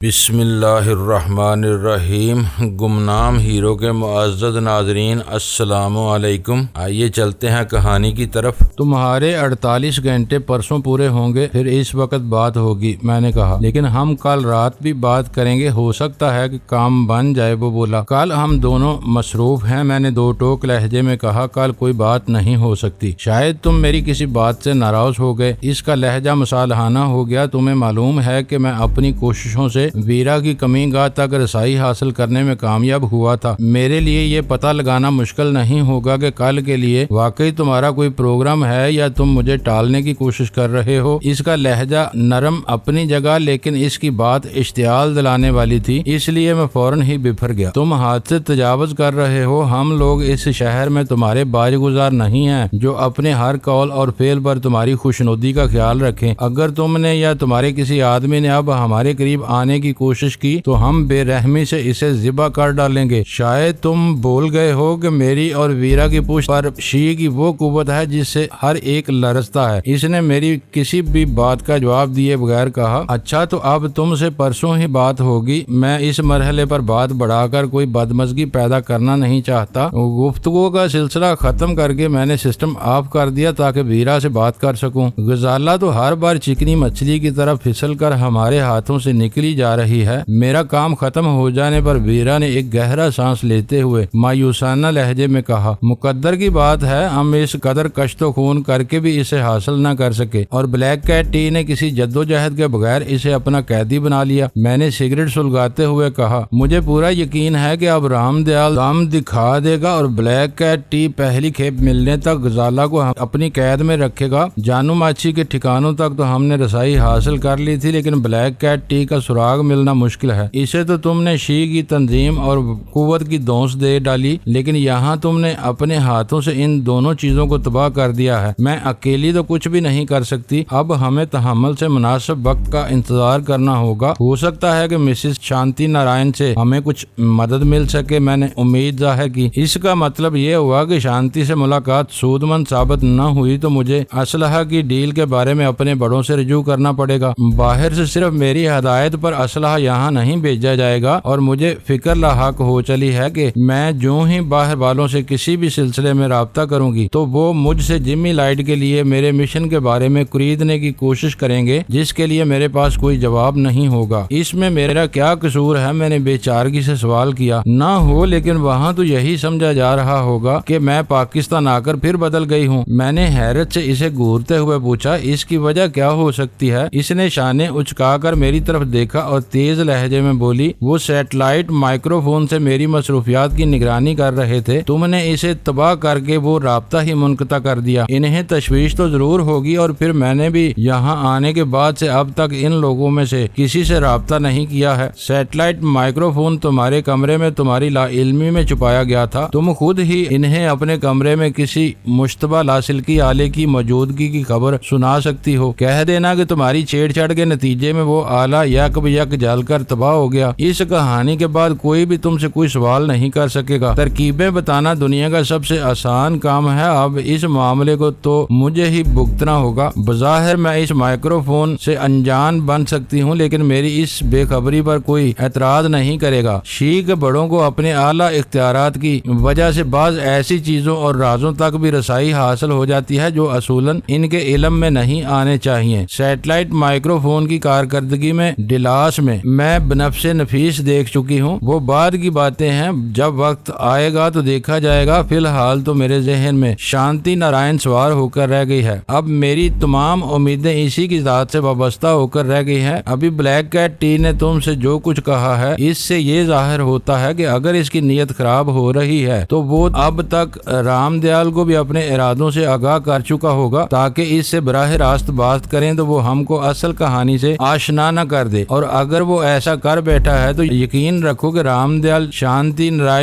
بسم اللہ الرحمن الرحیم۔ گمنام ہیرو کے معزز ناظرین السلام علیکم۔ آئیے چلتے ہیں کہانی کی طرف۔ تمہارے 48 گھنٹے پرسوں پورے ہوں گے، پھر اس وقت بات ہوگی، میں نے کہا، لیکن ہم کل رات بھی بات کریں گے، ہو سکتا ہے کہ کام بن جائے۔ وہ بولا، کل ہم دونوں مصروف ہیں۔ میں نے دو ٹوک لہجے میں کہا، کل کوئی بات نہیں ہو سکتی، شاید تم میری کسی بات سے ناراض ہو گئے۔ اس کا لہجہ مصالحانہ ہو گیا۔ تمہیں معلوم ہے کہ میں اپنی کوششوں سے ویرا کی کمی گاہ تک رسائی حاصل کرنے میں کامیاب ہوا تھا۔ میرے لیے یہ پتہ لگانا مشکل نہیں ہوگا کہ کل کے لیے واقعی تمہارا کوئی پروگرام ہے یا تم مجھے ٹالنے کی کوشش کر رہے ہو۔ اس کا لہجہ نرم اپنی جگہ، لیکن اس کی بات اشتعال دلانے والی تھی، اس لیے میں فوراً ہی بفر گیا۔ تم حد سے تجاوز کر رہے ہو۔ ہم لوگ اس شہر میں تمہارے باج گزار نہیں ہیں جو اپنے ہر قول اور فعل پر تمہاری خوشنودی کا خیال رکھیں۔ اگر تم نے یا تمہارے کسی آدمی نے اب ہمارے قریب آنے کی کوشش کی تو ہم بے رحمی سے اسے ذبح کر ڈالیں گے۔ شاید تم بھول گئے ہو کہ میری اور ویرا کی پشت پر شیعہ کی وہ قوت ہے جس سے ہر ایک لرزتا ہے۔ اس نے میری کسی بھی بات کا جواب دیے بغیر کہا، اچھا تو اب تم سے پرسوں ہی بات ہوگی۔ میں اس مرحلے پر بات بڑھا کر کوئی بدمزگی پیدا کرنا نہیں چاہتا۔ گفتگو کا سلسلہ ختم کر کے میں نے سسٹم آف کر دیا تاکہ ویرا سے بات کر سکوں۔ غزالہ تو ہر بار چکنی مچھلی کی طرح پھسل کر ہمارے ہاتھوں سے نکلی جا رہی ہے۔ میرا کام ختم ہو جانے پر ویرا نے ایک گہرا سانس لیتے ہوئے مایوسانہ لہجے میں کہا، مقدر کی بات ہے ہم اس قدر کشت و خون کر کے بھی اسے حاصل نہ کر سکے، اور بلیک کیٹ ٹی نے کسی جدوجہد کے بغیر اسے اپنا قیدی بنا لیا۔ میں نے سگریٹ سلگاتے ہوئے کہا، مجھے پورا یقین ہے کہ اب رام دیال دم دکھا دے گا اور بلیک کیٹ ٹی پہلی کھیپ ملنے تک غزالہ کو اپنی قید میں رکھے گا۔ جانو ماچھی کے ٹھکانوں تک تو ہم نے رسائی حاصل کر لی تھی، لیکن بلیک کیٹ ٹی کا سراغ ملنا مشکل ہے۔ اسے تو تم نے شیعہ کی تنظیم اور قوت کی دونس دے ڈالی، لیکن یہاں تم نے اپنے ہاتھوں سے ان دونوں چیزوں کو تباہ کر دیا ہے۔ میں اکیلی تو کچھ بھی نہیں کر سکتی۔ اب ہمیں تحمل سے مناسب وقت کا انتظار کرنا ہوگا۔ ہو سکتا ہے کہ مسز شانتی نارائن سے ہمیں کچھ مدد مل سکے۔ میں نے امید ظاہر کی۔ اس کا مطلب یہ ہوا کہ شانتی سے ملاقات سود مند ثابت نہ ہوئی تو مجھے اسلحہ کی ڈیل کے بارے میں اپنے بڑوں سے رجوع کرنا پڑے گا۔ باہر سے صرف میری ہدایت پر اسلحہ یہاں نہیں بھیجا جائے گا، اور مجھے فکر لاحق ہو چلی ہے کہ میں جو ہی باہر والوں سے کسی بھی سلسلے میں رابطہ کروں گی تو وہ مجھ سے جمی لائٹ کے لیے میرے مشن کے بارے میں خریدنے کی کوشش کریں گے، جس کے لیے میرے پاس کوئی جواب نہیں ہوگا۔ اس میں میرا کیا قصور ہے؟ میں نے بے چارگی سے سوال کیا۔ نہ ہو، لیکن وہاں تو یہی سمجھا جا رہا ہوگا کہ میں پاکستان آ کر پھر بدل گئی ہوں۔ میں نے حیرت سے اسے گھورتے ہوئے پوچھا، اس کی وجہ کیا ہو سکتی ہے؟ اس نے شانے اچکا کر میری طرف دیکھا اور تیز لہجے میں بولی، وہ سیٹلائٹ مائکرو فون سے میری مصروفیات کی نگرانی کر رہے تھے، تم نے اسے تباہ کر کے وہ رابطہ ہی منقطع کر دیا۔ انہیں تشویش تو ضرور ہوگی، اور پھر میں نے بھی یہاں آنے کے بعد سے اب تک ان لوگوں میں سے کسی سے رابطہ نہیں کیا ہے۔ سیٹلائٹ مائکرو فون تمہارے کمرے میں تمہاری لا علمی میں چھپایا گیا تھا۔ تم خود ہی انہیں اپنے کمرے میں کسی مشتبہ لاسلکی آلے کی موجودگی کی خبر سنا سکتی ہو۔ کہہ دینا کہ تمہاری چھیڑ چھاڑ کے نتیجے میں وہ آلہ یک بیک جل کر تباہ ہو گیا۔ اس کہانی کے بعد کوئی بھی تم سے کوئی سوال نہیں کر سکے گا۔ ترکیبیں بتانا دنیا کا سب سے آسان کام ہے۔ اب اس معاملے کو تو مجھے ہی بھگتنا ہوگا۔ بظاہر میں اس مائکرو فون سے انجان بن سکتی ہوں، لیکن میری اس بے خبری پر کوئی اعتراض نہیں کرے گا۔ شیعہ کے بڑوں کو اپنے اعلیٰ اختیارات کی وجہ سے بعض ایسی چیزوں اور رازوں تک بھی رسائی حاصل ہو جاتی ہے جو اصولاً ان کے علم میں نہیں آنے چاہیے۔ سیٹلائٹ مائکرو فون کی کارکردگی میں ڈلاس میں بنفس نفیس دیکھ چکی ہوں۔ وہ بعد کی باتیں ہیں، جب وقت آئے گا تو دیکھا جائے گا۔ فی الحال تو میرے ذہن میں شانتی نارائن سوار ہو کر رہ گئی ہے۔ اب میری تمام امیدیں اسی کی ذات سے وابستہ ہو کر رہ گئی ہیں۔ ابھی بلیک کیٹ ٹی نے تم سے جو کچھ کہا ہے، اس سے یہ ظاہر ہوتا ہے کہ اگر اس کی نیت خراب ہو رہی ہے تو وہ اب تک رام دیال کو بھی اپنے ارادوں سے آگاہ کر چکا ہوگا، تاکہ اس سے براہ راست بات کریں تو وہ ہم کو اصل کہانی سے آشنا نہ کر دے۔ اور اگر وہ ایسا کر بیٹھا ہے تو یقین رکھو کہ رام دیال شانتی نارائن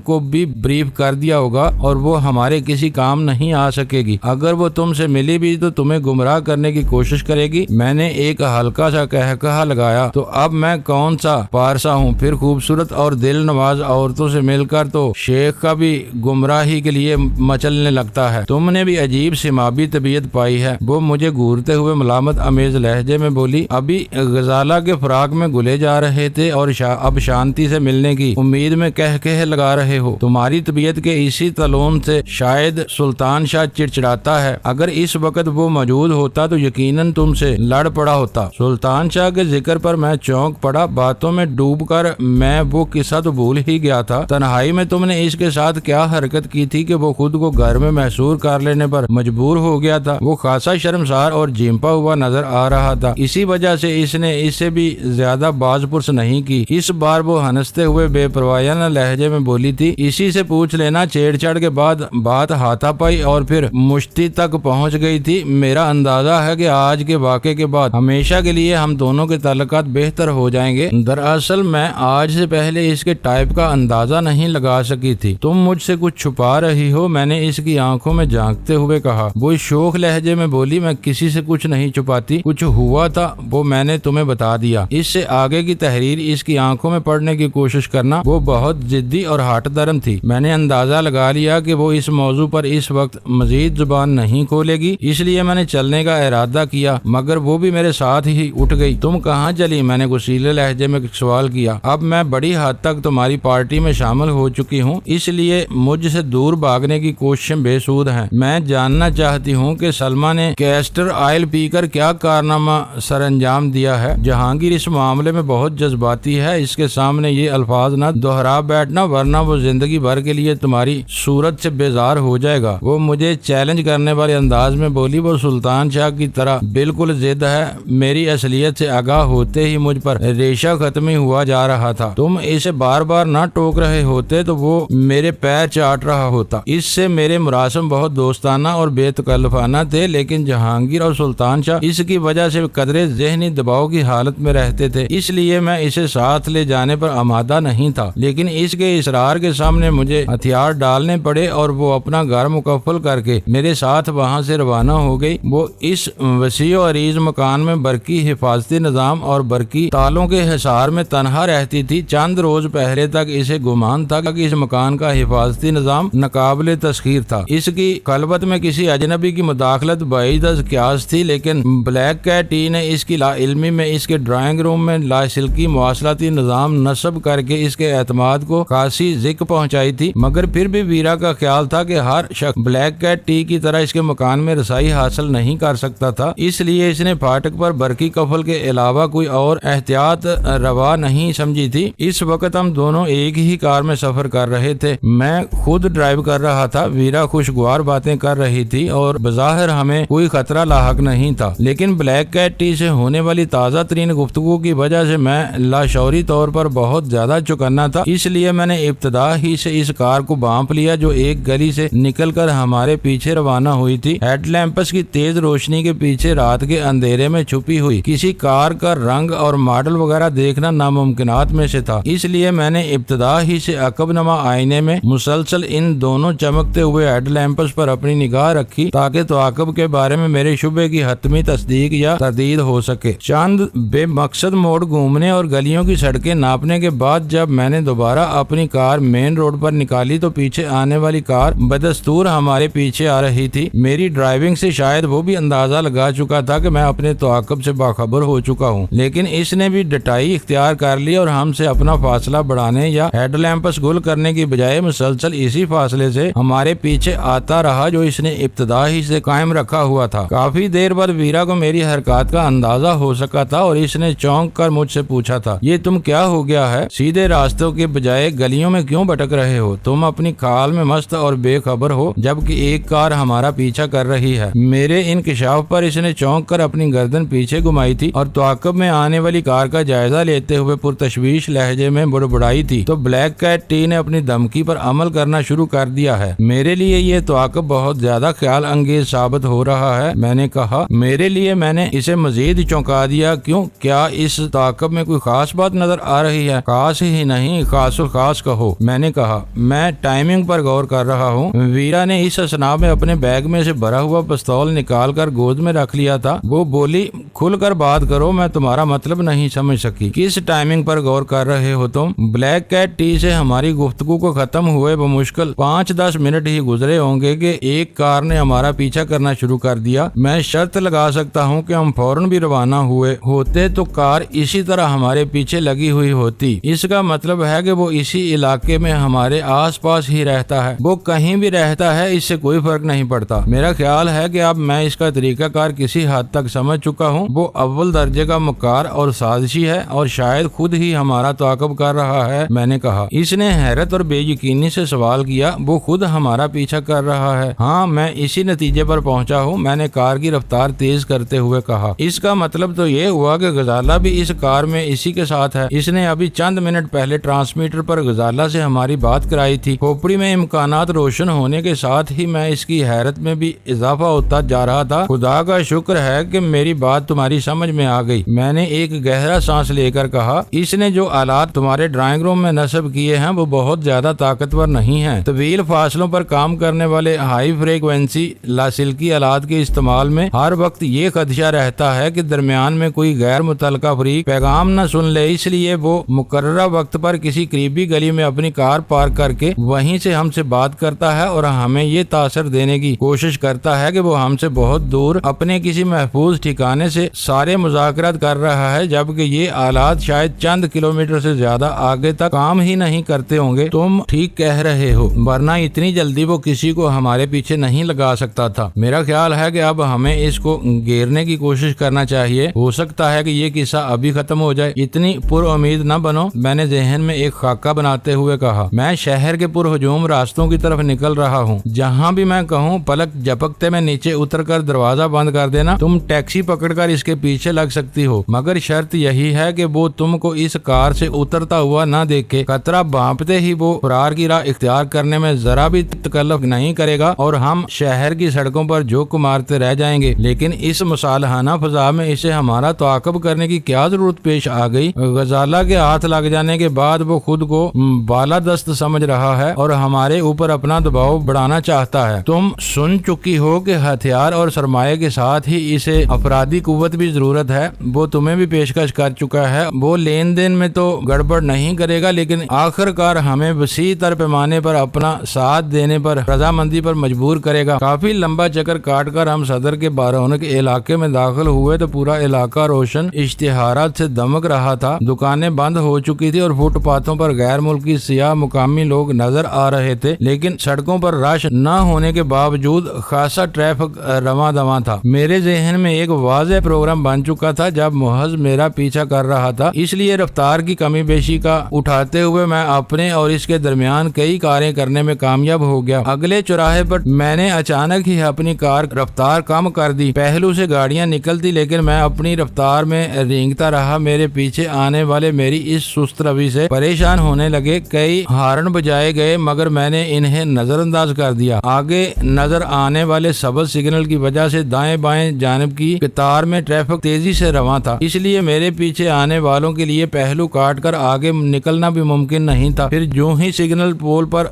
کو بھی بریف کر دیا ہوگا اور وہ ہمارے کسی کام نہیں آ سکے گی۔ اگر وہ تم سے ملی بھی تو تمہیں گمراہ کرنے کی کوشش کرے گی۔ میں نے ایک ہلکا سا کہا لگایا، تو اب میں کون سا پارسا ہوں؟ پھر خوبصورت اور دل نواز عورتوں سے مل کر تو شیخ کا بھی گمراہی کے لیے مچلنے لگتا ہے۔ تم نے بھی عجیب سمابی طبیعت پائی ہے۔ وہ مجھے گھورتے ہوئے ملامت امیز لہجے میں بولی، ابھی غزالہ کے فرار خاک میں گلے جا رہے تھے اور اب شانتی سے ملنے کی امید میں کہہ لگا رہے ہو۔ تمہاری طبیعت کے اسی تلون سے شاید سلطان شاہ چڑچڑاتا ہے، اگر اس وقت وہ موجود ہوتا تو یقیناً تم سے لڑ پڑا ہوتا۔ سلطان شاہ کے ذکر پر میں چونک پڑا، باتوں میں ڈوب کر میں وہ قصہ تو بھول ہی گیا تھا۔ تنہائی میں تم نے اس کے ساتھ کیا حرکت کی تھی کہ وہ خود کو گھر میں محصور کر لینے پر مجبور ہو گیا تھا؟ وہ خاصا شرمسار اور جھیمپا ہوا نظر آ رہا تھا، اسی وجہ سے اس نے اس سے بھی زیادہ باز پرس نہیں کی۔ اس بار وہ ہنستے ہوئے بے پروایانہ لہجے میں بولی تھی، اسی سے پوچھ لینا۔ چھیڑ چھاڑ کے بعد بات ہاتھا پائی اور پھر مشتی تک پہنچ گئی تھی۔ میرا اندازہ ہے کہ آج کے واقعے کے بعد ہمیشہ کے لیے ہم دونوں کے تعلقات بہتر ہو جائیں گے۔ دراصل میں آج سے پہلے اس کے ٹائپ کا اندازہ نہیں لگا سکی تھی۔ تم مجھ سے کچھ چھپا رہی ہو، میں نے اس کی آنکھوں میں جھانکتے ہوئے کہا۔ وہ شوخ لہجے میں بولی، میں کسی سے کچھ نہیں چھپاتی، کچھ ہوا تھا وہ میں نے تمہیں بتا دیا۔ اس سے آگے کی تحریر اس کی آنکھوں میں پڑھنے کی کوشش کرنا۔ وہ بہت ضدی اور ہاٹ درم تھی۔ میں نے اندازہ لگا لیا کہ وہ اس موضوع پر اس وقت مزید زبان نہیں کھولے گی، اس لیے میں نے چلنے کا ارادہ کیا، مگر وہ بھی میرے ساتھ ہی اٹھ گئی۔ تم کہاں چلی؟ میں نے غصیلے لہجے میں سوال کیا۔ اب میں بڑی حد تک تمہاری پارٹی میں شامل ہو چکی ہوں، اس لیے مجھ سے دور بھاگنے کی کوششیں بے سود ہیں۔ میں جاننا چاہتی ہوں کہ سلمہ نے کیسٹر آئل پی کر کیا کارنامہ سر انجام دیا ہے۔ جہانگیر اس معاملے میں بہت جذباتی ہے، اس کے سامنے یہ الفاظ نہ دہرا بیٹھنا ورنہ وہ زندگی بھر کے لیے تمہاری صورت سے بیزار ہو جائے گا۔ وہ مجھے چیلنج کرنے والے انداز میں بولی۔ وہ سلطان شاہ کی طرح بالکل ضد ہے۔ میری اصلیت سے آگاہ ہوتے ہی مجھ پر ریشہ ختمی ہوا جا رہا تھا۔ تم اسے بار بار نہ ٹوک رہے ہوتے تو وہ میرے پیر چاٹ رہا ہوتا۔ اس سے میرے مراسم بہت دوستانہ اور بے تکلفانہ تھے، لیکن جہانگیر اور سلطان شاہ اس کی وجہ سے قدرے ذہنی دباؤ کی حالت میں رہتے تھے، اس لیے میں اسے ساتھ لے جانے پر آمادہ نہیں تھا۔ لیکن اس کے اصرار کے سامنے مجھے ہتھیار ڈالنے پڑے اور وہ اپنا گھر مکفل کر کے میرے ساتھ وہاں سے روانہ ہو گئی۔ وہ اس وسیع و عریض مکان میں برقی حفاظتی نظام اور برقی تالوں کے حصار میں تنہا رہتی تھی۔ چند روز پہلے تک اسے گمان تھا کہ اس مکان کا حفاظتی نظام ناقابل تسخیر تھا۔ اس کی خلوت میں کسی اجنبی کی مداخلت بعید از قیاس تھی، لیکن بلیک کیٹ ٹی نے اس کی لا علمی میں اس کے ڈرائنگ روم میں لاسلکی مواصلاتی نظام نصب کر کے اس کے اعتماد کو خاصی ذک پہنچائی تھی، مگر پھر بھی ویرا کا خیال تھا کہ ہر شخص بلیک کیٹ ٹی کی طرح اس کے مکان میں رسائی حاصل نہیں کر سکتا تھا، اس لیے اس نے پھاٹک پر برقی قفل کے علاوہ کوئی اور احتیاط روا نہیں سمجھی تھی۔ اس وقت ہم دونوں ایک ہی کار میں سفر کر رہے تھے۔ میں خود ڈرائیو کر رہا تھا، ویرا خوشگوار باتیں کر رہی تھی اور بظاہر ہمیں کوئی خطرہ لاحق نہیں تھا، لیکن بلیک کیٹ ٹی سے ہونے والی تازہ ترین گفتگو کی وجہ سے میں لاشعوری طور پر بہت زیادہ چوکنا تھا، اس لیے میں نے ابتدا ہی سے اس کار کو بانپ لیا جو ایک گلی سے نکل کر ہمارے پیچھے روانہ ہوئی تھی۔ ہیڈ لیمپس کی تیز روشنی کے پیچھے رات کے اندھیرے میں چھپی ہوئی کسی کار کا رنگ اور ماڈل وغیرہ دیکھنا ناممکنات میں سے تھا، اس لیے میں نے ابتدا ہی سے عقب نما آئینے میں مسلسل ان دونوں چمکتے ہوئے ہیڈ لیمپس پر اپنی نگاہ رکھی تاکہ تعاقب کے بارے میں میرے شبے کی حتمی تصدیق یا تردید ہو سکے۔ چند بے مقصد موڑ گھومنے اور گلیوں کی سڑکیں ناپنے کے بعد جب میں نے دوبارہ اپنی کار مین روڈ پر نکالی تو پیچھے آنے والی کار بدستور ہمارے پیچھے آ رہی تھی۔ میری ڈرائیونگ سے شاید وہ بھی اندازہ لگا چکا تھا کہ میں اپنے تعاقب سے باخبر ہو چکا ہوں، لیکن اس نے بھی ڈٹائی اختیار کر لی اور ہم سے اپنا فاصلہ بڑھانے یا ہیڈ لیمپس گل کرنے کی بجائے مسلسل اسی فاصلے سے ہمارے پیچھے آتا رہا جو اس نے ابتدا ہی سے قائم رکھا ہوا تھا۔ کافی دیر بعد ویرا کو میری حرکات کا اندازہ ہو سکا تھا اور اس نے چونک کر مجھ سے پوچھا تھا، یہ تم کیا ہو گیا ہے؟ سیدھے راستوں کے بجائے گلیوں میں کیوں بھٹک رہے ہو؟ تم اپنی کھال میں مست اور بے خبر ہو جبکہ ایک کار ہمارا پیچھا کر رہی ہے۔ میرے انکشاف پر اس نے چونک کر اپنی گردن پیچھے گھمائی تھی اور تعاقب میں آنے والی کار کا جائزہ لیتے ہوئے پرتشویش لہجے میں بڑبڑائی تھی تو بلیک کیٹ ٹی نے اپنی دھمکی پر عمل کرنا شروع کر دیا ہے۔ میرے لیے یہ تعاقب بہت زیادہ خیال انگیز ثابت ہو رہا ہے، میں نے کہا۔ میرے لیے میں نے اسے مزید چونکا دیا۔ کیوں؟ کیا اس تعاقب میں کوئی خاص بات نظر آ رہی ہے؟ خاص ہی نہیں، خاص الخاص کہو، میں نے کہا۔ میں ٹائمنگ پر غور کر رہا ہوں۔ ویرا نے اس اسنا میں اپنے بیگ میں سے بھرا ہوا پستول نکال کر گود میں رکھ لیا تھا۔ وہ بولی، کھل کر بات کرو، میں تمہارا مطلب نہیں سمجھ سکی۔ کس ٹائمنگ پر غور کر رہے ہو تم؟ بلیک کیٹ ٹی سے ہماری گفتگو کو ختم ہوئے بمشکل 5-10 منٹ ہی گزرے ہوں گے کہ ایک کار نے ہمارا پیچھا کرنا شروع کر دیا۔ میں شرط لگا سکتا ہوں کہ ہم فوراً بھی روانہ ہوئے ہوتے تو کار کار اسی طرح ہمارے پیچھے لگی ہوئی ہوتی۔ اس کا مطلب ہے کہ وہ اسی علاقے میں ہمارے آس پاس ہی رہتا ہے، وہ کہیں بھی رہتا ہے، اس سے کوئی فرق نہیں پڑتا۔ میرا خیال ہے کہ اب میں اس کا طریقہ کار کسی حد تک سمجھ چکا ہوں۔ وہ اول درجے کا مکار اور سازشی ہے اور شاید خود ہی ہمارا تعاقب کر رہا ہے، میں نے کہا۔ اس نے حیرت اور بے یقینی سے سوال کیا، وہ خود ہمارا پیچھا کر رہا ہے؟ ہاں، میں اسی نتیجے پر پہنچا ہوں، میں نے کار کی رفتار تیز کرتے ہوئے کہا۔ اس کا مطلب تو یہ ہوا کہ غزالہ بھی اس کار میں اسی کے ساتھ ہے۔ اس نے ابھی چند منٹ پہلے ٹرانسمیٹر پر غزالہ سے ہماری بات کرائی تھی۔ کھوپڑی میں امکانات روشن ہونے کے ساتھ ہی میں اس کی حیرت میں بھی اضافہ ہوتا جا رہا تھا۔ خدا کا شکر ہے کہ میری بات تمہاری سمجھ میں آ گئی، میں نے ایک گہرا سانس لے کر کہا۔ اس نے جو آلات تمہارے ڈرائنگ روم میں نصب کیے ہیں وہ بہت زیادہ طاقتور نہیں ہیں۔ طویل فاصلوں پر کام کرنے والے ہائی فریکوینسی لاسلکی آلات کے استعمال میں ہر وقت یہ خدشہ رہتا ہے کہ درمیان میں کوئی غیر متعلقہ فریق پیغام نہ سن لے، اس لیے وہ مقررہ وقت پر کسی قریبی گلی میں اپنی کار پارک کر کے وہیں سے ہم سے بات کرتا ہے اور ہمیں یہ تاثر دینے کی کوشش کرتا ہے کہ وہ ہم سے بہت دور اپنے کسی محفوظ ٹھکانے سے سارے مذاکرات کر رہا ہے، جبکہ یہ آلات شاید چند کلومیٹر سے زیادہ آگے تک کام ہی نہیں کرتے ہوں گے۔ تم ٹھیک کہہ رہے ہو، ورنہ اتنی جلدی وہ کسی کو ہمارے پیچھے نہیں لگا سکتا تھا۔ میرا خیال ہے کہ اب ہمیں اس کو گھیرنے کی کوشش کرنا چاہیے، ہو سکتا ہے کہ یہ قصہ ابھی ختم ہو جائے۔ اتنی پر امید نہ بنو، میں نے ذہن میں ایک خاکہ بناتے ہوئے کہا۔ میں شہر کے پر ہجوم راستوں کی طرف نکل رہا ہوں، جہاں بھی میں کہوں پلک جھپکتے میں نیچے اتر کر دروازہ بند کر دینا۔ تم ٹیکسی پکڑ کر اس کے پیچھے لگ سکتی ہو، مگر شرط یہی ہے کہ وہ تم کو اس کار سے اترتا ہوا نہ دیکھے۔ خطرہ بھانپتے ہی وہ فرار کی راہ اختیار کرنے میں ذرا بھی تکلف نہیں کرے گا اور ہم شہر کی سڑکوں پر جھوک مارتے رہ جائیں گے۔ لیکن اس مصالحانہ فضا میں اسے ہمارا تعاقب کرنے کی کیا ضرورت پیش آ گئی؟ غزالہ کے ہاتھ لگ جانے کے بعد وہ خود کو بالادست سمجھ رہا ہے اور ہمارے اوپر اپنا دباؤ بڑھانا چاہتا ہے۔ تم سن چکی ہو کہ ہتھیار اور سرمایہ کے ساتھ ہی اسے افرادی قوت بھی ضرورت ہے، وہ تمہیں بھی پیشکش کر چکا ہے۔ وہ لین دین میں تو گڑبڑ نہیں کرے گا، لیکن آخر کار ہمیں وسیع تر پیمانے پر اپنا ساتھ دینے پر رضامندی پر مجبور کرے گا۔ کافی لمبا چکر کاٹ کر ہم صدر کے بارہونے کے علاقے میں داخل ہوئے تو پورا علاقہ روشن اشتہارات سے دمک رہا تھا۔ دکانیں بند ہو چکی تھی اور فٹ پاتھوں پر غیر ملکی سیاہ مقامی لوگ نظر آ رہے تھے، لیکن سڑکوں پر رش نہ ہونے کے باوجود خاصا ٹریفک رواں دواں تھا۔ میرے ذہن میں ایک واضح پروگرام بن چکا تھا جب محض میرا پیچھا کر رہا تھا، اس لیے رفتار کی کمی بیشی کا اٹھاتے ہوئے میں اپنے اور اس کے درمیان کئی کاریں کرنے میں کامیاب ہو گیا۔ اگلے چوراہے پر میں نے اچانک ہی اپنی کار رفتار کم کر دی۔ پہلو سے گاڑیاں نکلتی لیکن میں اپنی رفتار میں رینگتا رہا۔ میرے پیچھے آنے والے میری اس سست روی سے پریشان ہونے لگے۔ کئی ہارن بجائے گئے مگر میں نے انہیں نظر انداز کر دیا۔ آگے نظر آنے والے سبز سگنل کی وجہ سے دائیں بائیں جانب کی قطار میں ٹریفک تیزی سے رواں تھا، اس لیے میرے پیچھے آنے والوں کے لیے پہلو کاٹ کر آگے نکلنا بھی ممکن نہیں تھا۔ پھر جو ہی سگنل پول پر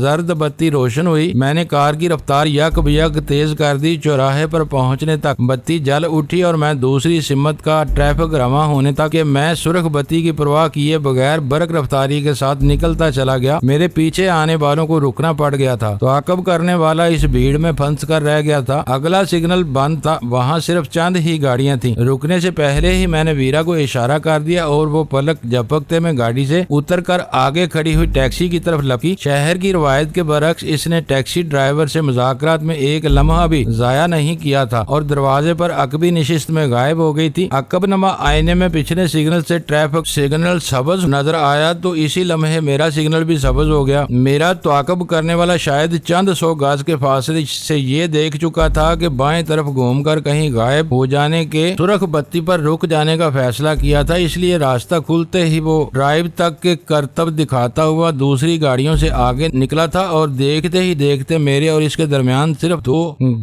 زرد بتی روشن ہوئی، میں نے کار کی رفتار یک بیک تیز کر دی۔ چوراہے پر پہنچنے تک بتی جل اٹھی اور میں دوسری سمت کا ٹریفک رواں ہونے تک کہ میں سرخ بتی کی پرواہ کیے بغیر برق رفتاری کے ساتھ نکلتا چلا گیا۔ میرے پیچھے آنے والوں کو رکنا پڑ گیا تھا۔ تعاقب کرنے والا اس بھیڑ میں پھنس کر رہ گیا تھا۔ اگلا سگنل بند تھا، وہاں صرف چند ہی گاڑیاں تھیں۔ رکنے سے پہلے ہی میں نے ویرا کو اشارہ کر دیا اور وہ پلک جھپکتے میں گاڑی سے اتر کر آگے کھڑی ہوئی ٹیکسی کی طرف لپکی۔ شہر کی روایت کے برعکس اس نے ٹیکسی ڈرائیور سے مذاکرات میں ایک لمحہ بھی ضائع نہیں کیا تھا اور دروازے پر عقبی نشست میں غائب ہو گئی تھی۔ عقب نما آئینے میں پچھلے سگنل سے ٹریفک سگنل سبز نظر آیا تو اسی لمحے میرا سگنل بھی سبز ہو گیا۔ میرا تعاقب کرنے والا شاید چند سو گز کے فاصلے سے یہ دیکھ چکا تھا کہ بائیں طرف گھوم کر کہیں غائب ہو جانے کے سرخ بتی پر رک جانے کا فیصلہ کیا تھا، اس لیے راستہ کھلتے ہی وہ ڈرائیو تک کے کرتب دکھاتا ہوا دوسری گاڑیوں سے آگے نکلا تھا اور دیکھتے ہی دیکھتے میرے اور اس کے درمیان صرف 2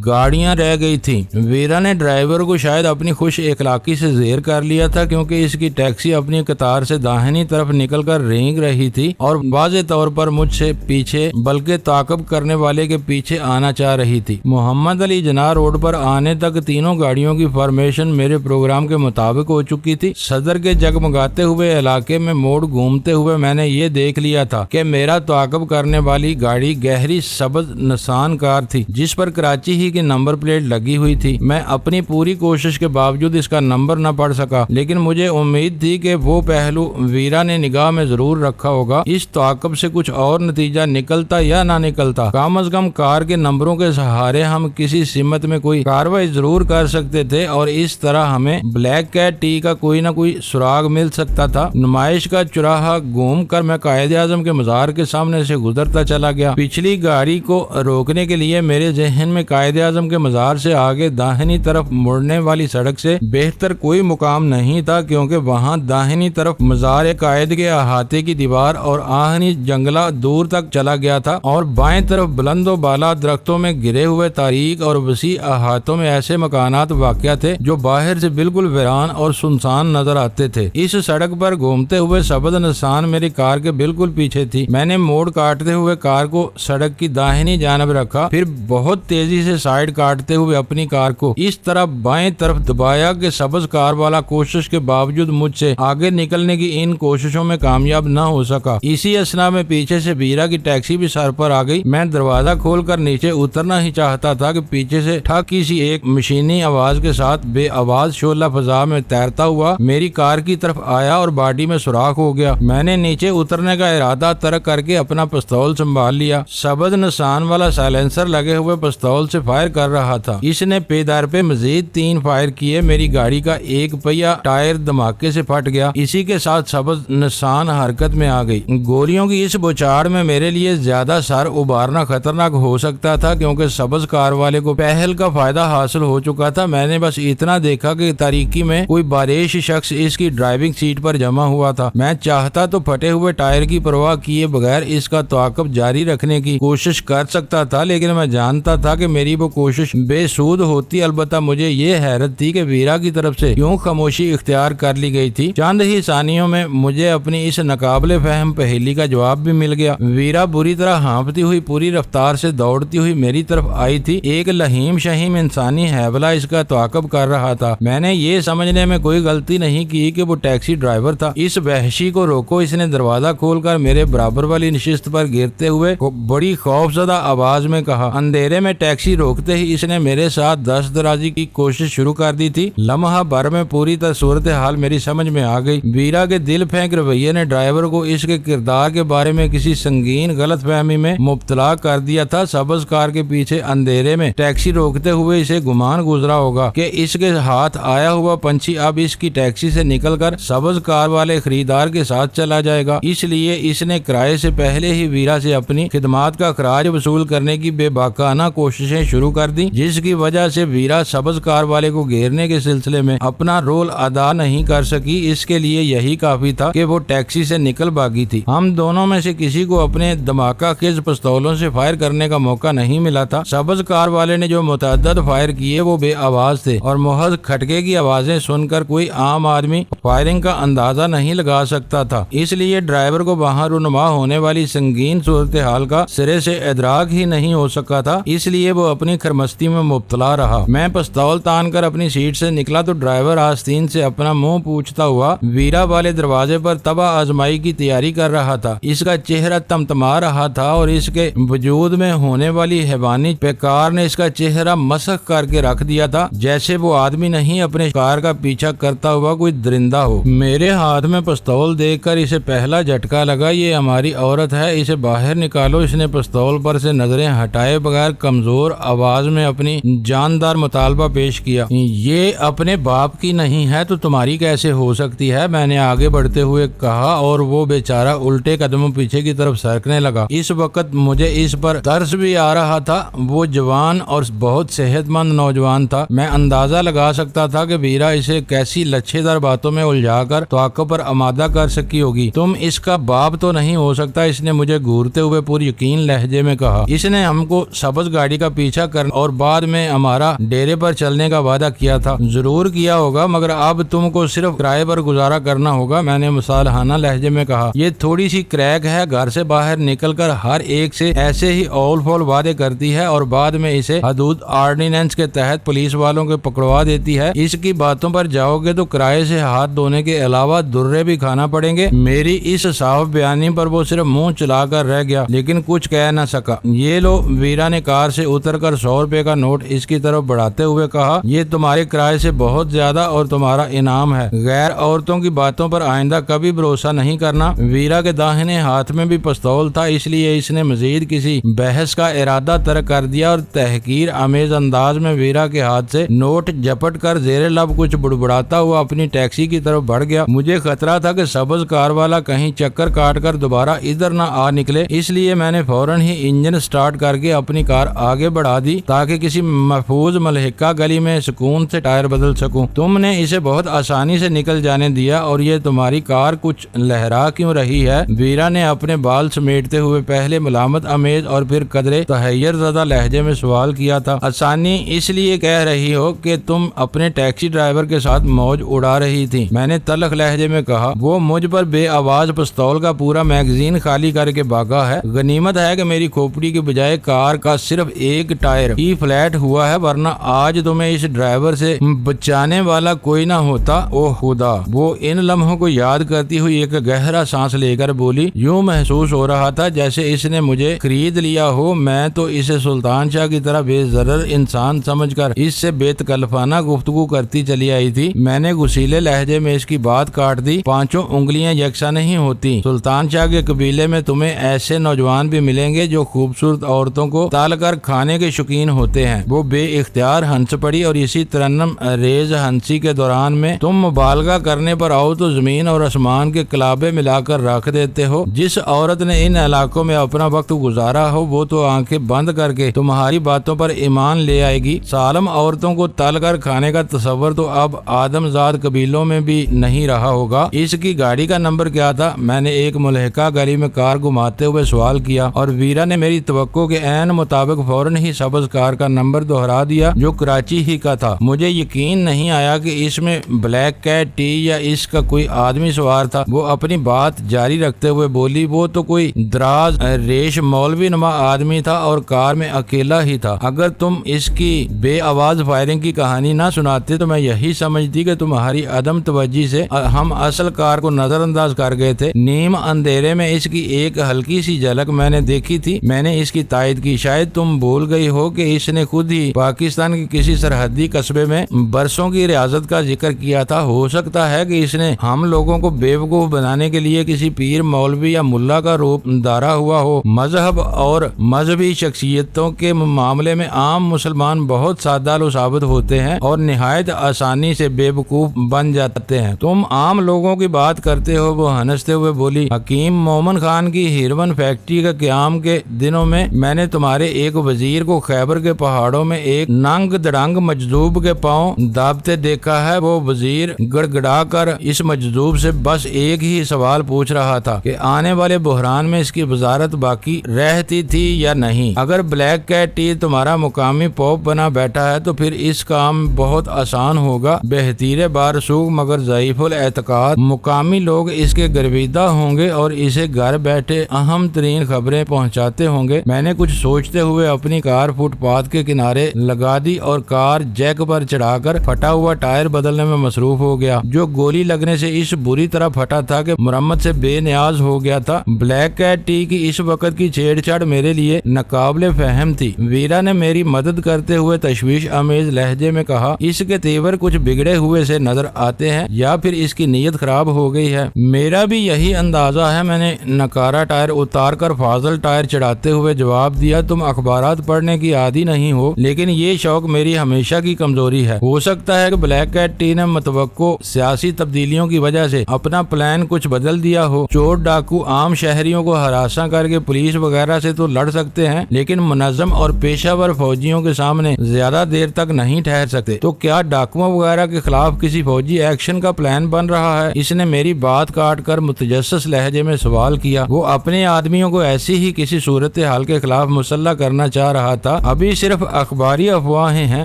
گاڑیاں رہ گئی تھیں۔ ویرا نے ڈرائیور کو شاید اپنی خوش اخلاقی سے زیر کر لیا تھا کیونکہ اس کی ٹیکسی اپنی قطار سے داہنی طرف نکل کر رینگ رہی تھی اور واضح طور پر مجھ سے پیچھے بلکہ تعاقب کرنے والے کے پیچھے آنا چاہ رہی تھی۔ محمد علی جناح روڈ پر آنے تک تینوں گاڑیوں کی فارمیشن میرے پروگرام کے مطابق ہو چکی تھی۔ صدر کے جگمگاتے ہوئے علاقے میں موڑ گھومتے ہوئے میں نے یہ دیکھ لیا تھا کہ میرا تعاقب کرنے والی گاڑی گہری سبز نسان کار تھی جس پر کراچی ہی کی نمبر پلیٹ لگی ہوئی تھی۔ میں اپنی پوری کوشش کے باوجود اس کا نمبر نہ پڑھ سکا لیکن مجھے امید تھی کہ وہ پہلو ویرا نے نگاہ میں ضرور رکھا ہوگا۔ اس تعاقب سے کچھ اور نتیجہ نکلتا یا نہ نکلتا، کم از کم کار کے نمبروں کے سہارے ہم کسی سمت میں کوئی کاروائی ضرور کر سکتے تھے اور اس طرح ہمیں بلیک کیٹ ٹی کا کوئی نہ کوئی سراغ مل سکتا تھا۔ نمائش کا چوراہا گھوم کر میں قائد اعظم کے مزار کے سامنے سے گزرتا چلا گیا۔ پچھلی گاڑی کو روکنے کے لیے میرے ذہن میں قائد اعظم کے مزار سے آگے داہنی طرف مڑنے والی سڑک سے بہتر کوئی مقام نہیں تھا، کیونکہ وہاں داہنی طرف مزار قائد کے احاطے کی دیوار اور آہنی جنگلہ دور تک چلا گیا تھا، اور بائیں طرف بلند و بالا درختوں میں گرے ہوئے تاریک اور وسیع احاطوں میں ایسے مکانات واقع تھے جو باہر سے بالکل ویران اور سنسان نظر آتے تھے۔ اس سڑک پر گھومتے ہوئے سبز نسان میری کار کے بالکل پیچھے تھی۔ میں نے موڑ کاٹتے ہوئے کار کو سڑک کی داہنی جانب رکھا، پھر بہت تیزی سے سائیڈ کاٹتے ہوئے اپنی کار کو اس طرح بائیں طرف دبایا کہ سبز کار والا کوشش کے باوجود مجھ سے آگے نکلنے کی ان کوششوں میں کامیاب نہ ہو سکا۔ اسی اثنا میں پیچھے سے ویرا کی ٹیکسی بھی سر پر آ گئی۔ میں دروازہ کھول کر نیچے اترنا ہی چاہتا تھا کہ پیچھے سے ٹھک کی سی ایک مشینی آواز کے ساتھ بے آواز شعلہ فضا میں تیرتا ہوا میری کار کی طرف آیا اور باڈی میں سوراخ ہو گیا۔ میں نے نیچے اترنے کا ارادہ ترک کر کے اپنا پستول سنبھال لیا۔ سبز نشان والا سائلنسر لگے ہوئے پستول سے فائر کر رہا تھا۔ اس نے پے در پہ مزید 3 فائر کیے۔ میری گاڑی کا ایک پہیا ٹائر دھماکے سے پھٹ گیا۔ اسی کے ساتھ سبز نشان حرکت میں آ گئی۔ گولیوں کی اس بوچھاڑ میں میرے لیے زیادہ سر ابھارنا خطرناک ہو سکتا تھا، کیونکہ سبز کار والے کو پہل کا فائدہ حاصل ہو چکا تھا۔ میں نے بس اتنا دیکھا کہ تاریکی میں کوئی باریش شخص اس کی ڈرائیونگ سیٹ پر جمع ہوا تھا۔ میں چاہتا تو پھٹے ہوئے ٹائر کی پرواہ کیے بغیر اس کا تعاقب جاری رکھنے کی کوشش کر سکتا تھا، لیکن میں جانتا تھا کہ میری وہ کوشش بے سود ہوتی۔ البتہ مجھے یہ حیرت تھی کہ ویرا کی طرف سے کیوں خاموشی اختیار کر لی گئی تھی۔ چند ہی ثانیوں میں مجھے اپنی اس ناقابل فہم پہیلی کا جواب بھی مل گیا۔ ویرا بری طرح ہانپتی ہوئی پوری رفتار سے دوڑتی ہوئی میری طرف آئی تھی۔ ایک لہیم شہیم انسانی حیبلہ اس کا تعاقب کر رہا تھا۔ میں نے یہ سمجھنے میں کوئی غلطی نہیں کی کہ وہ ٹیکسی ڈرائیور تھا۔ اس وحشی کو روکو، اس نے دروازہ کھول کر میرے برابر والی نشست پر گرتے ہوئے بڑی خوفزدہ آواز میں کہا۔ اندھیرے میں ٹیکسی روکتے ہی اس نے میرے ساتھ دست درازی کی کوشش شروع کر دی تھی۔ لمحہ بھر میں پوری طرح صورتحال میری سمجھ میں آ گئی۔ ویرا کے دل پھینک رویے نے ڈرائیور کو اس کے کردار کے بارے میں کسی سنگین غلط فہمی میں مبتلا کر دیا تھا۔ سبز کار کے پیچھے اندھیرے میں ٹیکسی روکتے ہوئے اسے گمان گزرا ہوگا کہ اس کے ہاتھ آیا ہوا پنچھی اب اس کی ٹیکسی سے نکل کر سبز کار والے خریدار کے ساتھ چلا جائے گا۔ اس لیے اس نے کرائے سے پہلے ہی ویرا سے اپنی خدمات کا خراج وصول کرنے کی بے باکانہ کوششیں شروع کر دی، جس کی وجہ سے ویرا سبز کار والے کو گھیرنے کے سلسلے میں اپنا رول ادا نہیں کر سکی۔ اس کے لیے یہی کافی تھا کہ وہ ٹیکسی سے نکل بھاگی تھی۔ ہم دونوں میں سے کسی کو اپنے دھماکہ خیز پستولوں سے فائر کرنے کا موقع نہیں ملا تھا۔ سبز کار والے نے جو متعدد فائر کیے وہ بے آواز تھے اور محض کھٹکے کی آوازیں سن کر کوئی عام آدمی فائرنگ کا اندازہ نہیں لگا سکتا تھا۔ اس لیے ڈرائیور کو وہاں رونما ہونے والی سنگین صورتحال کا سرے سے ادراک ہی نہیں ہو سکا تھا، اس لیے وہ اپنی خرمستی میں مبتلا رہا۔ میں پستول تان کر اپنی سیٹ سے نکلا تو ڈرائیور آستین سے اپنا منہ پوچھتا ہوا ویرا والے دروازے پر تباہ آزمائی کی تیاری کر رہا تھا۔ اس کا چہرہ تمتما رہا تھا اور اس کے وجود میں ہونے والی حیوانی پیکار نے اس کا چہرہ مسخ کر کے رکھ دیا تھا، جیسے وہ آدمی نہیں اپنے شکار کا پیچھا کرتا ہوا کوئی درندہ ہو۔ میرے ہاتھ میں پستول دیکھ کر اسے پہلا جھٹکا لگا، یہ ہماری عورت ہے، اسے باہر نکالو۔ اس نے پستول پر سے نظریں ہٹائے بغیر کمزور آواز میں اپنی جاندار مطالبہ پیش کیا۔ یہ اپنے باپ کی نہیں ہے تو تمہاری کیسے ہو سکتی ہے؟ میں نے آگے بڑھتے ہوئے کہا اور وہ بیچارہ الٹے قدموں پیچھے کی طرف سرکنے لگا۔ اس وقت مجھے اس پر ترس بھی آ رہا تھا۔ وہ جوان اور بہت صحت مند نوجوان تھا۔ میں اندازہ لگا سکتا تھا کہ ویرا اسے کیسی لچھے دار باتوں میں الجھا کر تعاقب پر آمادہ کر سکی ہوگی۔ تم اس کا باپ تو نہیں ہو سکتا، اس نے مجھے گھورتے ہوئے پوری یقین لہجے میں کہا۔ اس نے ہم کو سبز گاڑی کا پیچھا کرنے اور بعد میں ہمارا ڈیرے پر چلنے کا وعدہ کیا تھا۔ ضرور کیا ہوگا، مگر اب تم کو صرف کرائے پر گزارا کرنا ہوگا، میں نے مصالحانہ لہجے میں کہا۔ یہ تھوڑی سی کریک ہے، گھر سے باہر نکل کر ہر ایک سے ایسے ہی اول فول وعدے کرتی ہے اور بعد میں اسے حدود آرڈیننس کے تحت پولیس والوں کو پکڑوا دیتی ہے۔ اس کی باتوں پر جاؤ گے تو کرائے سے ہاتھ دھونے کے علاوہ درے بھی کھانا پڑیں گے۔ میری اس صاف بیانی پر وہ صرف منہ چلا کر رہ گیا، لیکن کچھ کہہ نہ سکا۔ یہ لو، ویرا نے کار سے اتر کر 100 روپے کا نوٹ اس کی طرف بڑھاتے ہوئے کہا، یہ تمہارے کرائے سے بہت زیادہ اور تمہارا تمہارا انعام ہے۔ غیر عورتوں کی باتوں پر آئندہ کبھی بھروسہ نہیں کرنا۔ ویرا کے داہنے ہاتھ میں بھی پستول تھا، اس لیے اس نے مزید کسی بحث کا ارادہ ترک کر دیا اور تحقیر آمیز انداز میں ویرا کے ہاتھ سے نوٹ جپٹ کر زیر لب کچھ بڑبڑاتا ہوا اپنی ٹیکسی کی طرف بڑھ گیا۔ مجھے خطرہ تھا کہ سبز کار والا کہیں چکر کاٹ کر دوبارہ ادھر نہ آ نکلے، اس لیے میں نے فوراً ہی انجن سٹارٹ کر کے اپنی کار آگے بڑھا دی تاکہ کسی محفوظ ملحقہ گلی میں سکون سے ٹائر بدل سکوں۔ تم نے اسے بہت آسانی سے نکل جانے دیا اور یہ تمہاری کار کچھ لہرا کیوں رہی ہے؟ ویرا نے اپنے بال سمیٹتے ہوئے پہلے ملامت آمیز اور پھر قدرے تحیر زدہ لہجے میں سوال کیا تھا۔ آسانی اس لیے کہہ رہی ہو کہ تم اپنے ٹیکسی ڈرائیور کے ساتھ موج اڑا رہی تھی، میں نے تلخ لہجے میں کہا۔ وہ مجھ پر بے آواز پستول کا پورا میگزین خالی کر کے بھاگا ہے۔ غنیمت ہے کہ میری کھوپڑی کے بجائے کار کا صرف ایک ٹائر ہی فلیٹ ہوا ہے، ورنہ آج تمہیں اس ڈرائیور سے بچانے والا کوئی نہ ہوتا۔ او خدا! وہ ان لمحوں کو یاد کرتی ہوئی ایک گہرا سانس لے کر بولی۔ یوں محسوس ہو رہا تھا جیسے اس نے مجھے خرید لیا ہو۔ میں تو اسے سلطان شاہ کی طرح بے ضرر انسان سمجھ کر اس سے بے تکلفانہ گفتگو کرتی چلی آئی تھی۔ میں نے غصیلے لہجے میں اس کی بات کاٹ دی۔ پانچوں انگلیاں یکساں نہیں ہوتی۔ سلطان شاہ کے قبیلے میں تمہیں ایسے نوجوان بھی ملیں گے جو خوبصورت عورتوں کو تال کر کھانے کے شوقین ہوتے ہیں۔ وہ بے اختیار ہنس پڑی اور اسی ترنم ریز ہنسی کے دوران میں تم مبالغہ کرنے پر آؤ تو زمین اور آسمان کے کلابے ملا کر رکھ دیتے ہو۔ جس عورت نے ان علاقوں میں اپنا وقت گزارا ہو وہ تو آنکھیں بند کر کے تمہاری باتوں پر ایمان لے آئے گی۔ سالم عورتوں کو تل کر کھانے کا تصور تو اب آدم زاد قبیلوں میں بھی نہیں رہا ہوگا۔ اس کی گاڑی کا نمبر کیا تھا؟ میں نے ایک ملحقہ گلی میں کار گھماتے ہوئے سوال کیا اور ویرا نے میری توقع کے عین مطابق فوراً ہی سبز کار کا نمبر دہرا دیا جو کراچی ہی کا تھا۔ مجھے یقین نہیں آیا کہ اس میں بلیک کیٹ ٹی یا اس کا کوئی آدمی سوار تھا۔ وہ اپنی بات جاری رکھتے ہوئے بولی، وہ تو کوئی دراز ریش مولوی نما آدمی تھا اور کار میں اکیلا ہی تھا۔ اگر تم اس کی بے آواز فائرنگ کی کہانی نہ سناتے تو میں یہی سمجھتی کہ تمہاری عدم توجہ سے ہم اصل کار کو نظر انداز کر گئے تھے۔ نیم اندھیرے میں اس کی ایک ہلکی سی جھلک میں نے دیکھی تھی۔ میں نے اس کی تائید کی۔ شاید تم بھول گئی ہو کہ اس نے خود ہی پاکستان کے کسی سرحدی قصبے میں برسوں کی ریاضت کا ذکر کیا تھا۔ ہو سکتا ہے کہ اس نے ہم لوگوں کو بیوقوف بنانے کے لیے کسی پیر، مولوی یا ملا کا روپ دھارا ہوا ہو۔ مذہب اور مذہبی شخصیتوں کے معاملے میں عام مسلمان بہت سادہ لو ثابت ہوتے ہیں اور نہایت آسانی سے بیوقوف بن جاتے ہیں۔ تم عام لوگوں کی بات کرتے ہو۔ وہ ہنستے ہوئے بولی، حکیم مومن خان کی ہیروین فیکٹری کا قیام کے دنوں میں نے تمہارے ایک وزیر کو خیبر کے پہاڑوں میں ایک ننگ دڑنگ مجذوب کے پاؤں دابتے دیکھا ہے۔ وہ وزیر گڑگڑا کر اس مجذوب سے بس ایک ہی سوال پوچھ رہا تھا کہ آنے والے بحران میں اس کی وزارت باقی رہتی تھی یا نہیں۔ اگر بلیک کیٹ ٹی تمہارا مقامی پوپ بنا بیٹھا ہے تو پھر اس کام بہت آسان ہوگا۔ بہتیر بارسوخ مگر ضعیف الاعتقاد مقامی لوگ اس کے گرویدہ ہوں گے اور اسے گھر بیٹھے اہم ترین خبریں پہنچاتے ہوں گے۔ میں نے کچھ سوچتے ہوئے اپنی کار فٹ پاتھ کے کنارے لگا دی اور کار جیک پر چڑھا کر پھٹا ہوا ٹائر بدلنے میں مصروف ہو گیا جو گولی لگنے سے اس بری طرح پھٹا تھا کہ مرمت سے بے نیاز ہو گیا تھا۔ بلیک کیٹ ٹی کی اس وقت کی چھیڑ چھاڑ میرے لیے ناقابل فہم تھی۔ ویرا نے میری مدد کرتے ہوئے تشویش آمیز لہجے میں کہا، اس کے تیور کچھ بگڑے ہوئے سے نظر آتے ہیں یا پھر اس کی نیت خراب ہو گئی ہے۔ میرا بھی یہی اندازہ ہے، میں نے نکارا ٹائر اتار کر فاضل ٹائر چڑھاتے ہوئے جواب دیا۔ تم اخبارات پڑھنے کی عادی نہیں ہو لیکن یہ شوق میری ہمیشہ کی کمزوری ہے۔ ہو سکتا ہے کہ بلیک کیٹ ٹی نے متوقع سیاسی تبدیلیوں کی وجہ سے اپنا پلان کچھ بدل دیا ہو۔ چور ڈاکو عام شہریوں کو ہراساں کر کے پولیس وغیرہ سے تو لڑ سکتے ہیں لیکن منظم اور پیشہ ور فوجیوں کے سامنے زیادہ دیر تک نہیں ٹھہر سکتے۔ تو کیا ڈاکوؤں وغیرہ کے خلاف کسی فوجی ایکشن کا پلان بن رہا ہے؟ اس نے میری بات کاٹ کر متجسس لہجے میں سوال کیا۔ وہ اپنے آدمیوں کو ایسی ہی کسی صورتحال کے خلاف مسلح کرنا چاہ رہا تھا۔ ابھی صرف اخباری افواہیں ہیں،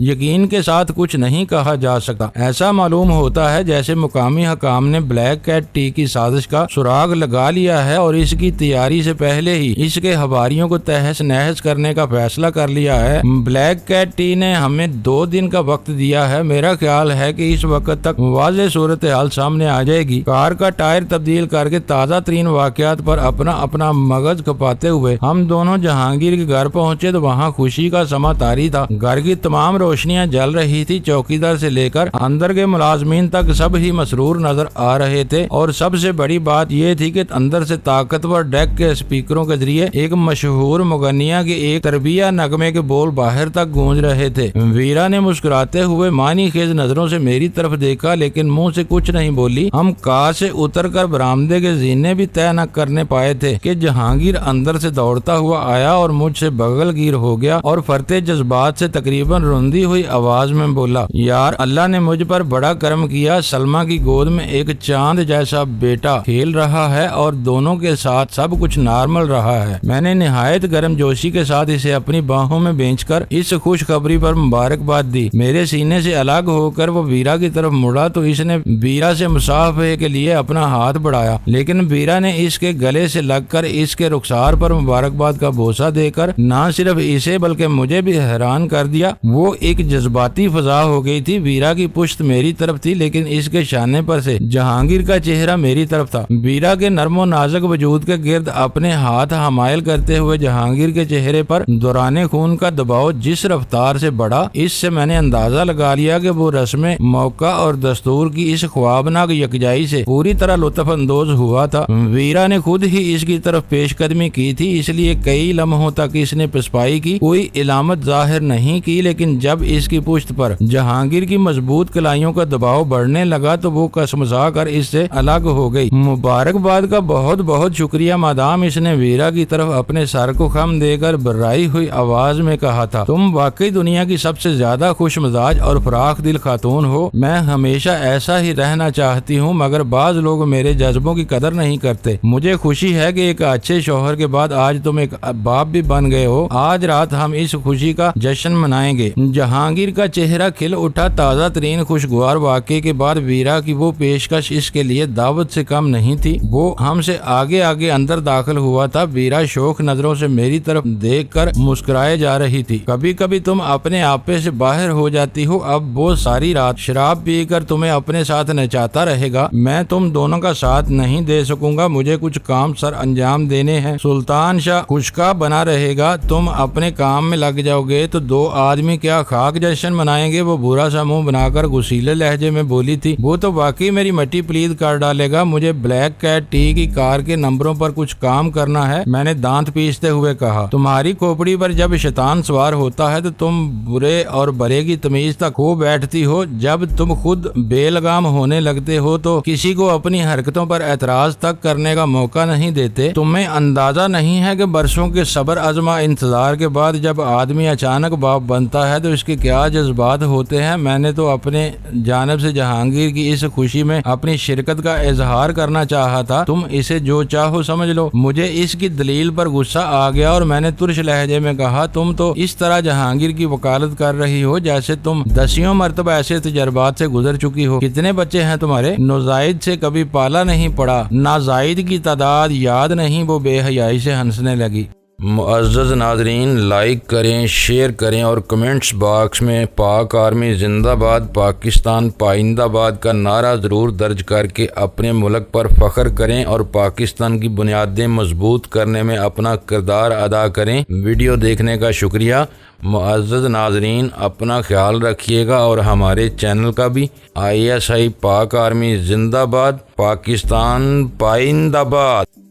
یقین کے ساتھ کچھ نہیں کہا جا سکتا۔ ایسا معلوم ہوتا ہے جیسے مقامی حکام نے بلیک کیٹ ٹی کی سازش کا سراغ لگا لیا ہے اور اس کی تیاری سے پہلے ہی اس کے حواریوں کو تہس نہس کرنے کا فیصلہ کر لیا ہے۔ بلیک کیٹ ٹی نے ہمیں 2 دن کا وقت دیا ہے۔ میرا خیال ہے کہ اس وقت تک واضح صورتحال سامنے آ جائے گی۔ کار کا ٹائر تبدیل کر کے تازہ ترین واقعات پر اپنا مغز کھپاتے ہوئے ہم دونوں جہانگیر کے گھر پہنچے تو وہاں خوشی کا سما طاری تھا۔ گھر کی تمام روشنیاں جل رہی تھی، چوکیدار سے لے کر اندر دفتر کے ملازمین تک سب ہی مسرور نظر آ رہے تھے، اور سب سے بڑی بات یہ تھی کہ اندر سے طاقتور ڈیک کے اسپیکروں کے ذریعے ایک مشہور مغنیہ کے ایک تربیہ نغمے کے بول باہر تک گونج رہے تھے۔ ویرا نے مسکراتے ہوئے معنی خیز نظروں سے میری طرف دیکھا، لیکن منہ سے کچھ نہیں بولی۔ ہم کار سے اتر کر برآمدے کے زینے بھی طے نہ کرنے پائے تھے کہ جہانگیر اندر سے دوڑتا ہوا آیا اور مجھ سے بغل گیر ہو گیا اور فرتے جذبات سے تقریباً روندی ہوئی آواز میں بولا، یار اللہ نے مجھ پر بڑا کرم کیا، سلمہ کی گود میں ایک چاند جیسا بیٹا کھیل رہا ہے اور دونوں کے ساتھ سب کچھ نارمل رہا ہے۔ میں نے نہایت گرم جوشی کے ساتھ اسے اپنی باہوں میں بھینچ کر اس خوشخبری پر مبارکباد دی۔ میرے سینے سے الگ ہو کر وہ ویرا کی طرف مڑا تو اس نے ویرا سے مصافحے کے لیے اپنا ہاتھ بڑھایا، لیکن ویرا نے اس کے گلے سے لگ کر اس کے رخسار پر مبارکباد کا بوسہ دے کر نہ صرف اسے بلکہ مجھے بھی حیران کر دیا۔ وہ ایک جذباتی فضا ہو گئی تھی۔ ویرا کی پشت میری طرف تھی، لیکن اس کے شانے پر سے جہانگیر کا چہرہ میری طرف تھا۔ ویرا کے نرم و نازک وجود کے گرد اپنے ہاتھ حمائل کرتے ہوئے جہانگیر کے چہرے پر دوران خون کا دباؤ جس رفتار سے بڑھا، اس سے میں نے اندازہ لگا لیا کہ وہ رسم موقع اور دستور کی اس خوابناک یکجائی سے پوری طرح لطف اندوز ہوا تھا۔ ویرا نے خود ہی اس کی طرف پیش قدمی کی تھی، اس لیے کئی لمحوں تک اس نے پسپائی کی کوئی علامت ظاہر نہیں کی، لیکن جب اس کی پشت پر جہانگیر کی مضبوط کلائیوں کا دباؤ بڑھنے لگا تو وہ کسمسا کر اس سے الگ ہو گئی۔ مبارکباد کا بہت بہت شکریہ مادام، اس نے ویرا کی طرف اپنے سر کو خم دے کر برائی ہوئی آواز میں کہا تھا۔ تم واقعی دنیا کی سب سے زیادہ خوش مزاج اور فراخ دل خاتون ہو۔ میں ہمیشہ ایسا ہی رہنا چاہتی ہوں، مگر بعض لوگ میرے جذبوں کی قدر نہیں کرتے۔ مجھے خوشی ہے کہ ایک اچھے شوہر کے بعد آج تم ایک باپ بھی بن گئے ہو۔ آج رات ہم اس خوشی کا جشن منائیں گے۔ جہانگیر کا چہرہ کھل اٹھا۔ تازہ ترین خوشگوار واقعے کے بعد ویرا کی وہ پیشکش اس کے لیے دعوت سے کم نہیں تھی۔ وہ ہم سے آگے آگے اندر داخل ہوا تھا۔ ویرا شوق نظروں سے میری طرف دیکھ کر مسکرائے جا رہی تھی۔ کبھی کبھی تم اپنے آپے سے باہر ہو جاتی ہو، اب وہ ساری رات شراب پی کر تمہیں اپنے ساتھ نچاتا رہے گا۔ میں تم دونوں کا ساتھ نہیں دے سکوں گا، مجھے کچھ کام سر انجام دینے ہیں۔ سلطان شاہ خشکا بنا رہے گا، تم اپنے کام میں لگ جاؤ گے تو دو آدمی کیا خاک جشن منائیں گے؟ وہ برا سا منہ بنا کر غصیلے لہجے میں بولی تھی۔ وہ تو واقعی میری مٹی پلید کر ڈالے گا۔ مجھے بلیک کیٹ ٹی کی کار کے نمبروں پر کچھ کام کرنا ہے، میں نے دانت پیستے ہوئے کہا۔ تمہاری کھوپڑی پر جب شیطان سوار ہوتا ہے تو تم برے اور برے کی تمیز تک کھو بیٹھتی ہو۔ جب تم خود بے لگام ہونے لگتے ہو تو کسی کو اپنی حرکتوں پر اعتراض تک کرنے کا موقع نہیں دیتے۔ تمہیں اندازہ نہیں ہے کہ برسوں کے صبر آزما انتظار کے بعد جب آدمی اچانک باپ بنتا ہے تو اس کے کیا جذبات ہوتے ہیں۔ میں نے تو اپنے جانب سے جہانگیر کی اس خوشی میں اپنی شرکت کا اظہار کرنا چاہا تھا۔ تم اسے جو چاہو سمجھ لو۔ مجھے اس کی دلیل پر غصہ آ گیا اور میں نے ترش لہجے میں کہا، تم تو اس طرح جہانگیر کی وکالت کر رہی ہو جیسے تم دسیوں مرتبہ ایسے تجربات سے گزر چکی ہو۔ کتنے بچے ہیں تمہارے؟ نوزائید سے کبھی پالا نہیں پڑا، نازائید کی تعداد یاد نہیں۔ وہ بے حیائی سے ہنسنے لگی۔ معزز ناظرین، لائک کریں، شیئر کریں اور کمنٹس باکس میں پاک آرمی زندہ باد، پاکستان پائندہ باد کا نعرہ ضرور درج کر کے اپنے ملک پر فخر کریں اور پاکستان کی بنیادیں مضبوط کرنے میں اپنا کردار ادا کریں۔ ویڈیو دیکھنے کا شکریہ۔ معزز ناظرین، اپنا خیال رکھیے گا اور ہمارے چینل کا بھی۔ ISI پاک آرمی زندہ باد، پاکستان پائندہ باد۔